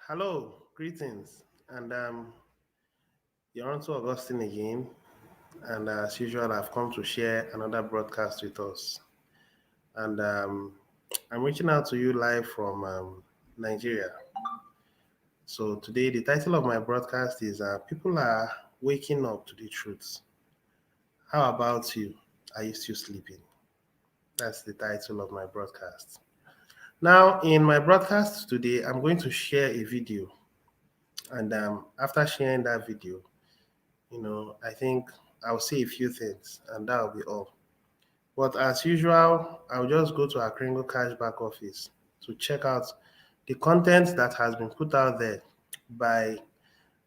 Hello, greetings, and you're on to Augustine again. And as usual, I've come to share another broadcast with us. And I'm reaching out to you live from Nigeria. So today, the title of my broadcast is "People Are Waking Up to the Truth." How about you? Are you still sleeping? That's the title of my broadcast. Now, in my broadcast today, I'm going to share a video, and after sharing that video, I think I'll say a few things and that'll be all. But as usual, I'll just go to our Kringle Cash back office to check out the content that has been put out there by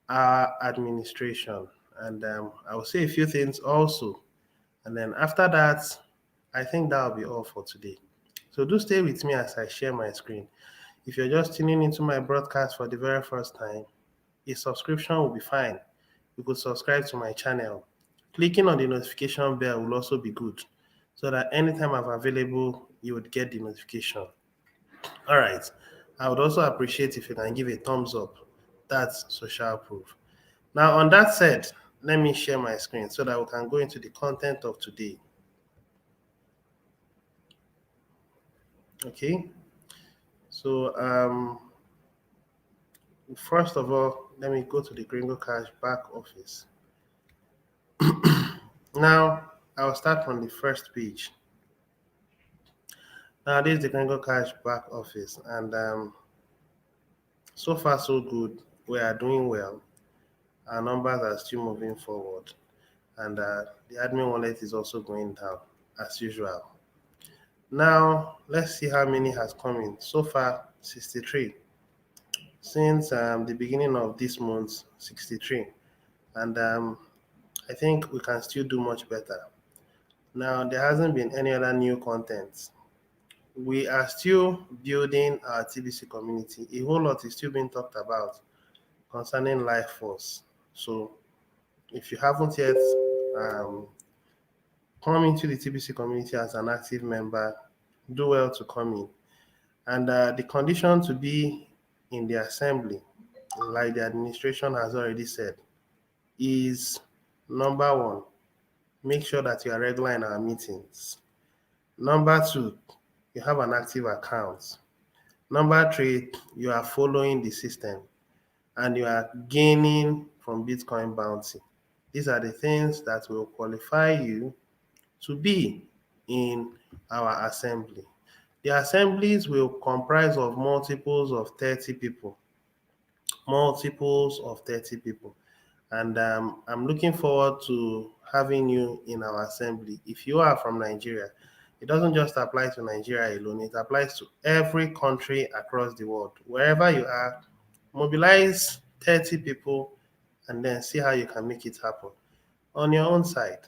our administration. And I'll say a few things also. And then after that, I think that'll be all for today. So do stay with me as I share my screen. If you're just tuning into my broadcast for the very first time, a subscription will be fine. You could subscribe to my channel. Clicking on the notification bell will also be good so that anytime I'm available, you would get the notification. All right. I would also appreciate if you can give a thumbs up. That's social proof. Now, on that said, let me share my screen so that we can go into the content of today. Okay. So, first of all, let me go to the Gringo Cash back office. Now, I'll start from the first page. Now, this is the Gringo Cash back office, and so far so good. We are doing well. Our numbers are still moving forward, and the admin wallet is also going down as usual. Now, let's see how many has come in. So far, 63. Since the beginning of this month, 63. And I think we can still do much better. Now, there hasn't been any other new content. We are still building our TBC community. A whole lot is still being talked about concerning life force. So if you haven't yet um, come into the TBC community as an active member, do well to come in. And the condition to be in the assembly, like the administration has already said, is number one, make sure that you are regular in our meetings. Number two, you have an active account. Number three, you are following the system and you are gaining from Bitcoin bounty. These are the things that will qualify you to be in our assembly. The assemblies will comprise of multiples of 30 people, multiples of 30 people. And I'm looking forward to having you in our assembly. If you are from Nigeria, it doesn't just apply to Nigeria alone, it applies to every country across the world. Wherever you are, mobilize 30 people and then see how you can make it happen on your own side.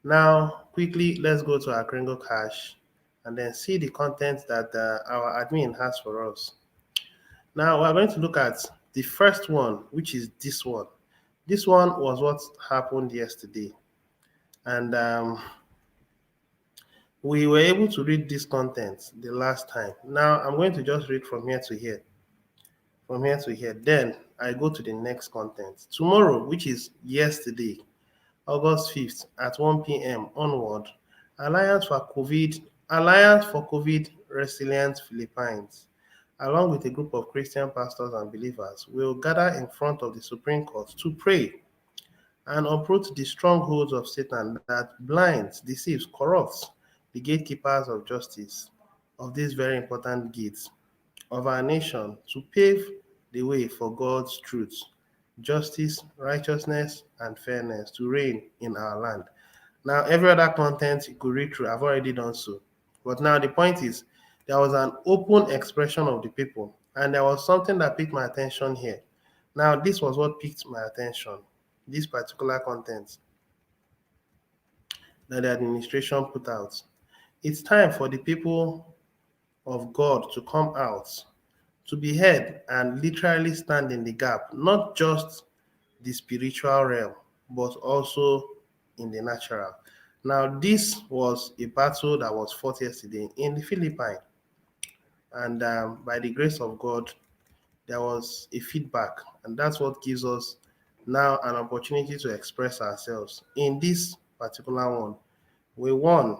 Now, quickly, let's go to our Kringle Cash and then see the content that our admin has for us. Now, we're going to look at the first one, which is this one. This one was what happened yesterday. And we were able to read this content the last time. Now, I'm going to just read from here to here. From here to here. Then I go to the next content. Tomorrow, which is yesterday, August 5th at 1 p.m. onward, Alliance for COVID Resilient Philippines, along with a group of Christian pastors and believers, will gather in front of the Supreme Court to pray and uproot the strongholds of Satan that blinds, deceives, corrupts the gatekeepers of justice of these very important gates of our nation to pave the way for God's truth, justice, righteousness, and fairness to reign in our land. Now, every other content you could read through, I've already done so. But now the point is, there was an open expression of the people, and there was something that piqued my attention here. Now, this was what piqued my attention, this particular content that the administration put out. It's time for the people of God to come out, to be heard and literally stand in the gap, not just the spiritual realm, but also in the natural. Now, this was a battle that was fought yesterday in the Philippines, and by the grace of God, there was a feedback, and that's what gives us now an opportunity to express ourselves. In this particular one, we won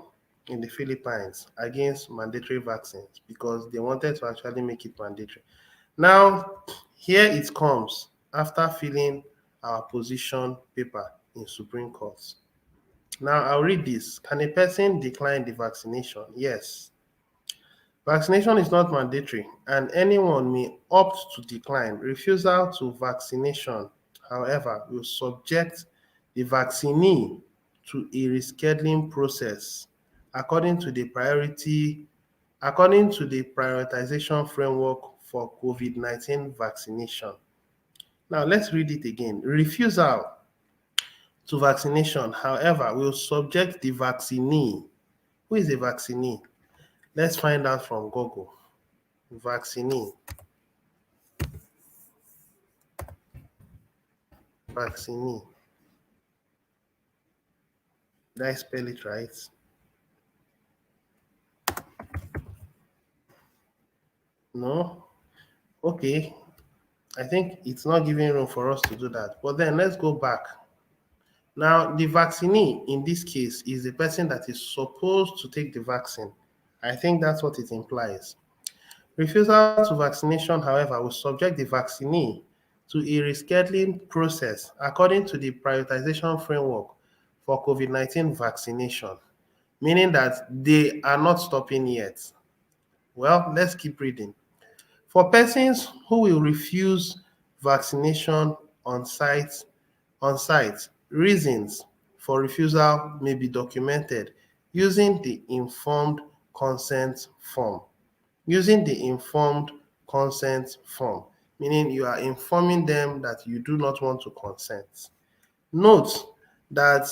in the Philippines against mandatory vaccines because they wanted to actually make it mandatory. Now, here it comes after filling our position paper in Supreme Court. Now, I'll read this. Can a person decline the vaccination? Yes. Vaccination is not mandatory, and anyone may opt to decline. Refusal to vaccination, however, will subject the vaccinee to a rescheduling process according to the prioritization framework for COVID-19 vaccination. Now let's read it again. Refusal to vaccination, however, will subject the vaccinee. Who is a vaccinee? Let's find out from Google. Vaccinee. Vaccinee. Did I spell it right? No? Okay. I think it's not giving room for us to do that. But then let's go back. Now, the vaccinee in this case is the person that is supposed to take the vaccine. I think that's what it implies. Refusal to vaccination, however, will subject the vaccinee to a rescheduling process according to the prioritization framework for COVID-19 vaccination, meaning that they are not stopping yet. Well, let's keep reading. For persons who will refuse vaccination on site, reasons for refusal may be documented using the informed consent form. Using the informed consent form, meaning you are informing them that you do not want to consent. Note that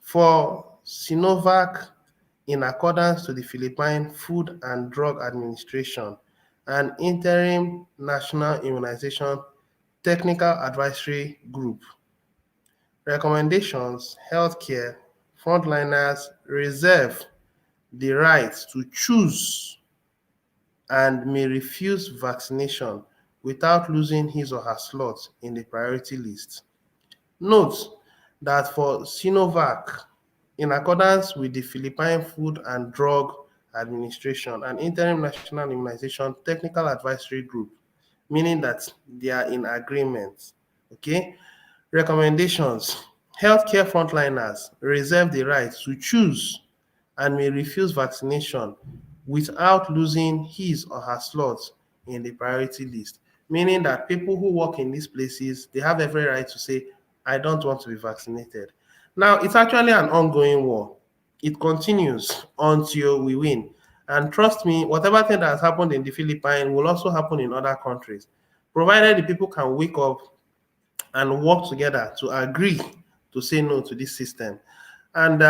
for Sinovac, in accordance to the Philippine Food and Drug Administration and Interim National Immunization Technical Advisory Group, recommendations, healthcare frontliners reserve the right to choose and may refuse vaccination without losing his or her slot in the priority list. Note that for Sinovac, in accordance with the Philippine Food and Drug Administration and Interim National Immunization Technical Advisory Group, meaning that they are in agreement. Okay? Recommendations. Healthcare frontliners reserve the right to choose and may refuse vaccination without losing his or her slot in the priority list, meaning that people who work in these places, they have every right to say, I don't want to be vaccinated. Now, it's actually an ongoing war. It continues until we win. And trust me, whatever thing that has happened in the Philippines will also happen in other countries, provided the people can wake up and work together to agree to say no to this system. And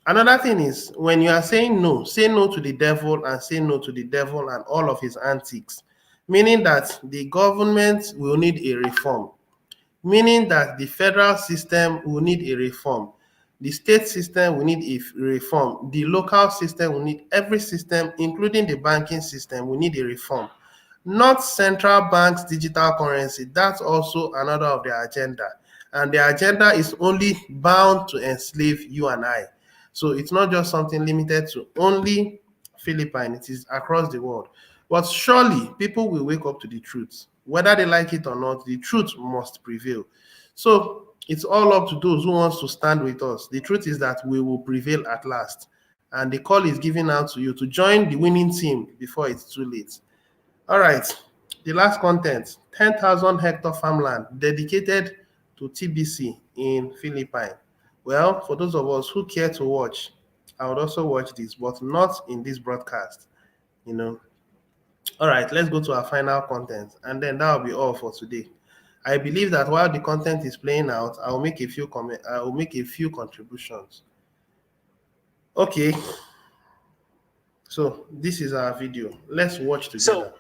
another thing is, when you are saying no, say no to the devil and say no to the devil and all of his antics, meaning that the government will need a reform, meaning that the federal system will need a reform, the state system will need a reform, the local system will need, every system, including the banking system, will need a reform. Not central banks' digital currency. That's also another of their agenda. And their agenda is only bound to enslave you and I. So it's not just something limited to only Philippines, it is across the world. But surely people will wake up to the truth. Whether they like it or not, the truth must prevail. So it's all up to those who wants to stand with us. The truth is that we will prevail at last. And the call is given out to you to join the winning team before it's too late. All right, the last content, 10,000 hectare farmland dedicated to TBC in Philippines. Well, for those of us who care to watch, I would also watch this, but not in this broadcast, you know. All right, let's go to our final content, and then that will be all for today. I believe that while the content is playing out, I will make a few I will make a few contributions. Okay, so this is our video. Let's watch together. So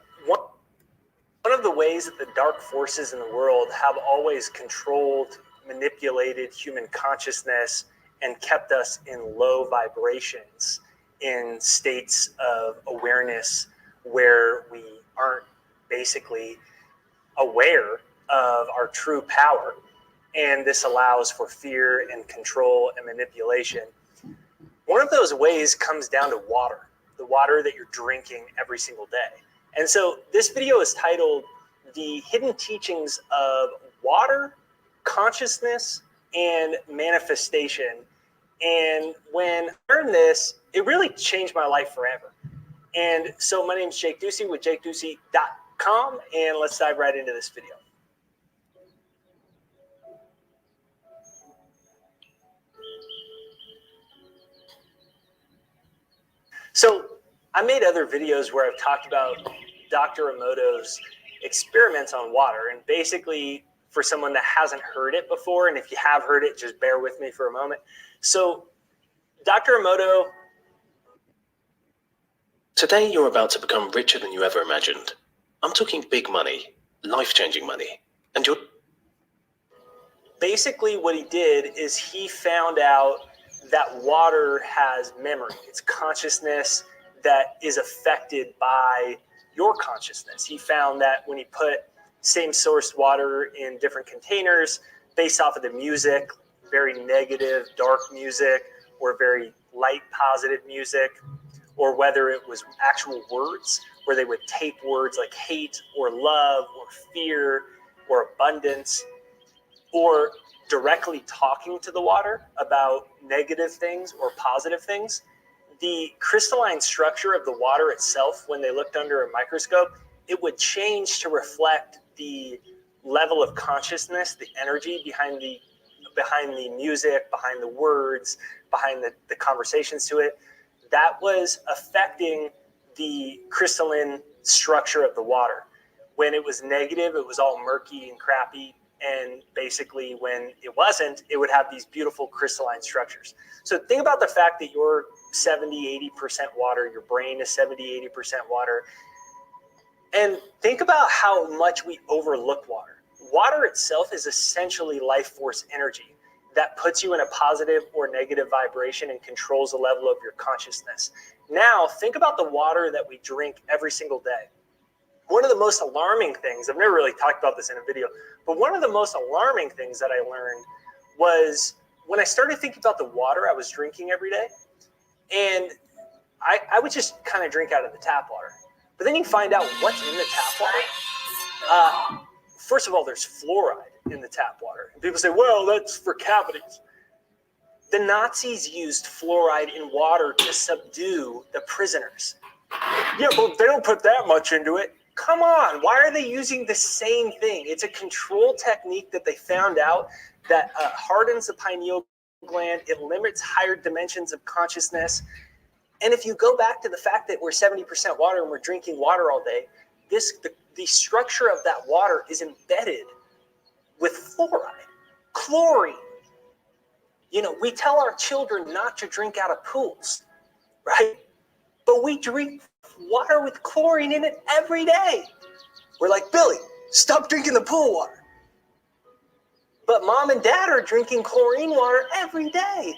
one of the ways that the dark forces in the world have always controlled, manipulated human consciousness and kept us in low vibrations, in states of awareness where we aren't basically aware of our true power. And this allows for fear and control and manipulation. One of those ways comes down to water, the water that you're drinking every single day. And so this video is titled The Hidden Teachings of Water, Consciousness, and Manifestation. And when I learned this, it really changed my life forever. And so my name is Jake Ducey with jakeducey.com, and let's dive right into this video. So I made other videos where I've talked about Dr. Emoto's experiments on water. And basically, for someone that hasn't heard it before, and if you have heard it, just bear with me for a moment. So Dr. Emoto. Today, you're about to become richer than you ever imagined. I'm talking big money, life-changing money. And you're... Basically, what he did is he found out that water has memory. It's consciousness that is affected by your consciousness. He found that when he put same source water in different containers based off of the music, very negative, dark music, or very light, positive music, or whether it was actual words, where they would tape words like hate or love or fear or abundance, or directly talking to the water about negative things or positive things, the crystalline structure of the water itself, when they looked under a microscope, it would change to reflect the level of consciousness, the energy behind the music, behind the words, behind the conversations to it. That was affecting the crystalline structure of the water. When it was negative, it was all murky and crappy. And basically when it wasn't, it would have these beautiful crystalline structures. So think about the fact that you're 70, 80% water, your brain is 70, 80% water. And think about how much we overlook water. Water itself is essentially life force energy that puts you in a positive or negative vibration and controls the level of your consciousness. Now, think about the water that we drink every single day. One of the most alarming things, I've never really talked about this in a video, but one of the most alarming things that I learned was when I started thinking about the water I was drinking every day, and I would just kind of drink out of the tap water. But then you find out what's in the tap water. First of all, there's fluoride in the tap water. And people say, well, that's for cavities. The Nazis used fluoride in water to subdue the prisoners. Yeah, but they don't put that much into it. Come on, why are they using the same thing? It's a control technique that they found out that hardens the pineal gland. It limits higher dimensions of consciousness. And if you go back to the fact that we're 70% water and we're drinking water all day, the structure of that water is embedded with fluoride, chlorine. You know, we tell our children not to drink out of pools, right? But we drink water with chlorine in it every day. We're like, Billy, stop drinking the pool water. But mom and dad are drinking chlorine water every day.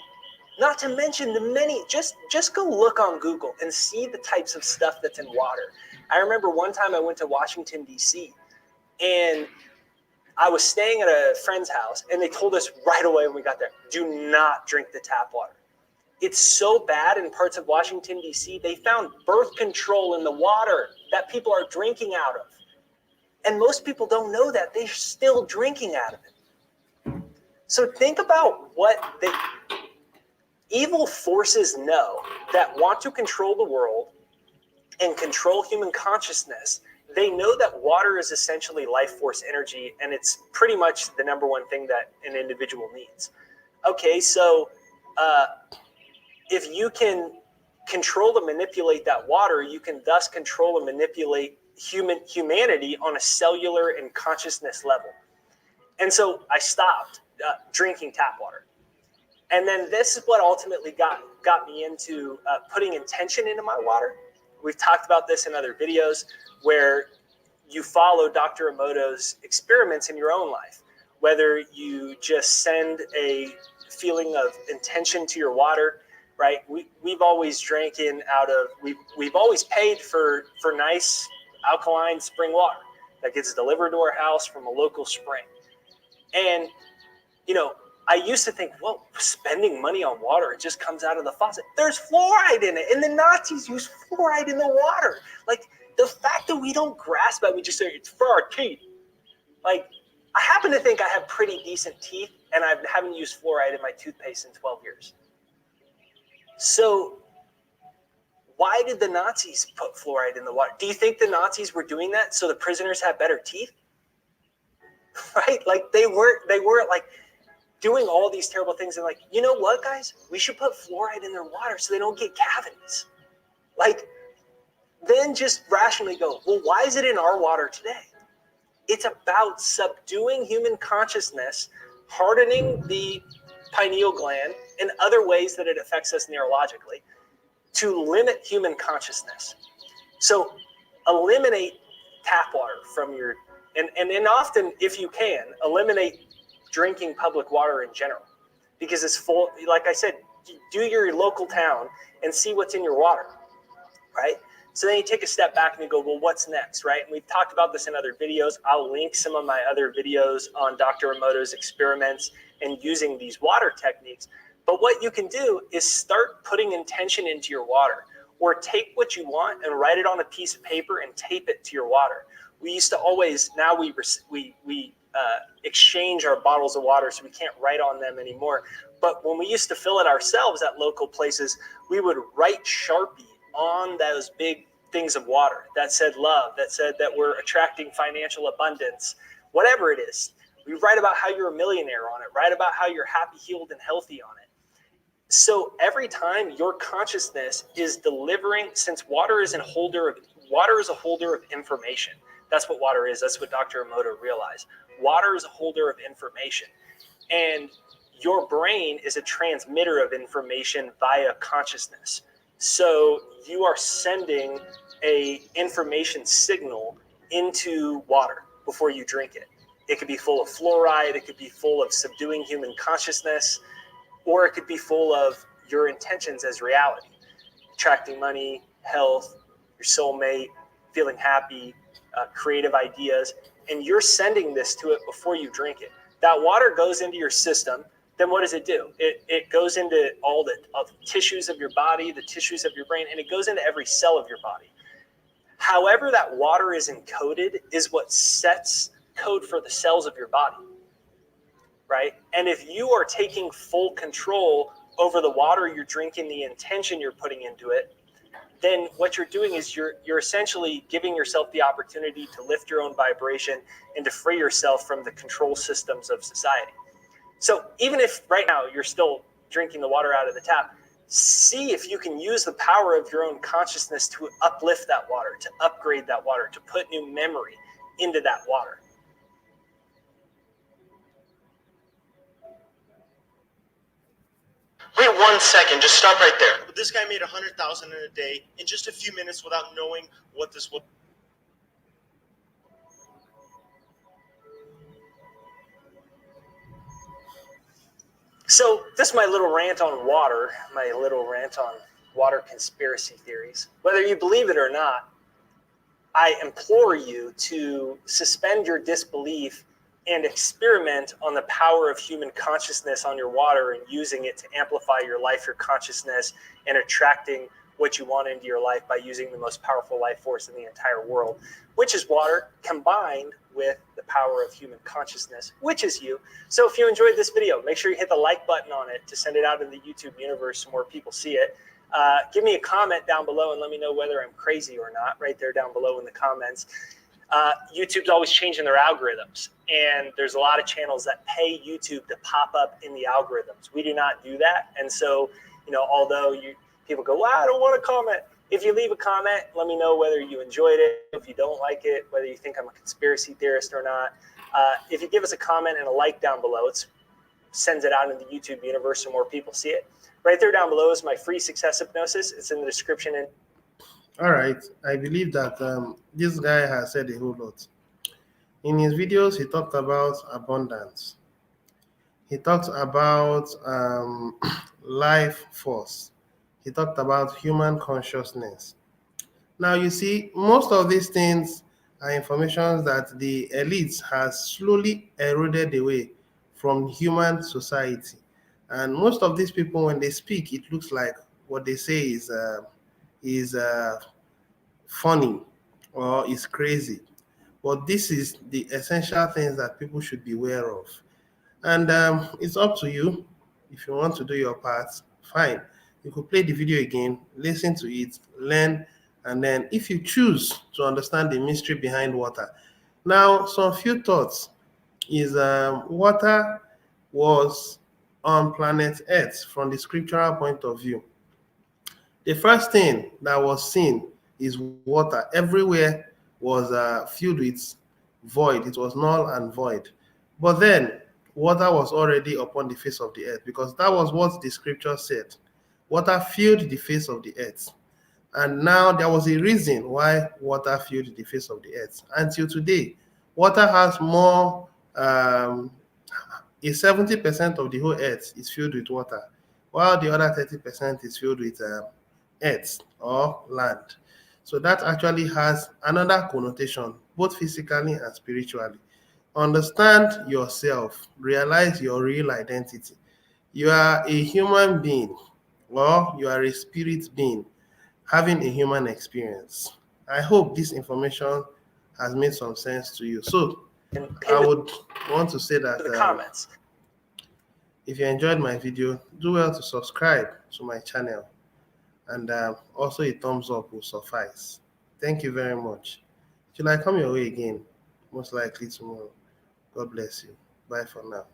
Not to mention the many, just go look on Google and see the types of stuff that's in water. I remember one time I went to Washington, D.C., and I was staying at a friend's house, and they told us right away when we got there, do not drink the tap water. It's so bad in parts of Washington, D.C., they found birth control in the water that people are drinking out of. And most people don't know that. They're still drinking out of it. So think about what the evil forces know that want to control the world and control human consciousness. They know that water is essentially life force energy, and it's pretty much the number one thing that an individual needs. Okay, so if you can control and manipulate that water, you can thus control and manipulate humanity on a cellular and consciousness level. And so I stopped drinking tap water. And then this is what ultimately got me into putting intention into my water. We've talked about this in other videos where you follow Dr. Emoto's experiments in your own life, whether you just send a feeling of intention to your water, right? We've always drank in out of, we've always paid for nice alkaline spring water that gets delivered to our house from a local spring. And, I used to think, well, spending money on water, it just comes out of the faucet. There's fluoride in it, and the Nazis used fluoride in the water. Like, the fact that we don't grasp that, we just say, it's for our teeth. Like, I happen to think I have pretty decent teeth, and I haven't used fluoride in my toothpaste in 12 years. So why did the Nazis put fluoride in the water? Do you think the Nazis were doing that so the prisoners have better teeth? Right? Like, they weren't like doing all these terrible things. And like, you know what, guys? We should put fluoride in their water so they don't get cavities. Like, then just rationally go, well, why is it in our water today? It's about subduing human consciousness, hardening the pineal gland, and other ways that it affects us neurologically to limit human consciousness. So eliminate tap water from your, and then often, if you can, eliminate drinking public water in general, because it's full. Like I said, do your local town and see what's in your water, right? So then you take a step back and you go, well, what's next, right? And we've talked about this in other videos. I'll link some of my other videos on Dr. Emoto's experiments and using these water techniques. But what you can do is start putting intention into your water, or take what you want and write it on a piece of paper and tape it to your water. We used to always, now we exchange our bottles of water, so we can't write on them anymore. But when we used to fill it ourselves at local places, we would write Sharpie on those big things of water that said love, that said that we're attracting financial abundance, whatever it is. We write about how you're a millionaire on it, write about how you're happy, healed, and healthy on it. So every time your consciousness is delivering, since water is a holder of information. That's what water is. That's what Dr. Emoto realized. Water is a holder of information. And your brain is a transmitter of information via consciousness. So you are sending a information signal into water before you drink it. It could be full of fluoride, it could be full of subduing human consciousness, or it could be full of your intentions as reality. Attracting money, health, your soulmate, feeling happy, creative ideas, and you're sending this to it before you drink it. That water goes into your system. Then what does it do? It goes into all the tissues of your body, the tissues of your brain, and it goes into every cell of your body. However that water is encoded is what sets code for the cells of your body, right? And if you are taking full control over the water you're drinking, the intention you're putting into it, then what you're doing is you're essentially giving yourself the opportunity to lift your own vibration and to free yourself from the control systems of society. So even if right now you're still drinking the water out of the tap, see if you can use the power of your own consciousness to uplift that water, to upgrade that water, to put new memory into that water. Wait 1 second, just stop right there. But this guy made $100,000 in a day in just a few minutes without knowing what this was. So this is my little rant on water, my little rant on water conspiracy theories. Whether you believe it or not, I implore you to suspend your disbelief and experiment on the power of human consciousness on your water and using it to amplify your life, your consciousness, and attracting what you want into your life by using the most powerful life force in the entire world, which is water, combined with the power of human consciousness, which is you. So if you enjoyed this video, make sure you hit the like button on it to send it out in the YouTube universe so more people see it. Give me a comment down below and let me know whether I'm crazy or not, right there down below in the comments. YouTube's always changing their algorithms, and there's a lot of channels that pay YouTube to pop up in the algorithms. We do not do that. And so, although people go, well, I don't want to comment. If you leave a comment, let me know whether you enjoyed it, if you don't like it, whether you think I'm a conspiracy theorist or not. If you give us a comment and a like down below, it sends it out in the YouTube universe so more people see it. Right there down below is my free success hypnosis. It's in the description. And All right, I believe that this guy has said a whole lot. In his videos, he talked about abundance. He talked about life force. He talked about human consciousness. Now you see, most of these things are information that the elites has slowly eroded away from human society. And most of these people, when they speak, it looks like what they say is funny or is crazy. But this is the essential things that people should be aware of. And it's up to you. If you want to do your part, fine. You could play the video again, listen to it, learn, and then if you choose to understand the mystery behind water. Now, some few thoughts is water was on planet Earth from the scriptural point of view. The first thing that was seen is water. Everywhere was filled with void. It was null and void. But then water was already upon the face of the earth because that was what the scripture said. Water filled the face of the earth. And now there was a reason why water filled the face of the earth. Until today, water has more, 70% of the whole earth is filled with water, while the other 30% is filled with earth or land. So that actually has another connotation, both physically and spiritually. Understand yourself, realize your real identity. You are a human being, or you are a spirit being having a human experience. I hope this information has made some sense to you. So And I pin would want to say that the comments. if you enjoyed my video, do well to subscribe to my channel, and also a thumbs up will suffice. Thank you very much. Till I come your way again, most likely tomorrow. God bless you. Bye for now.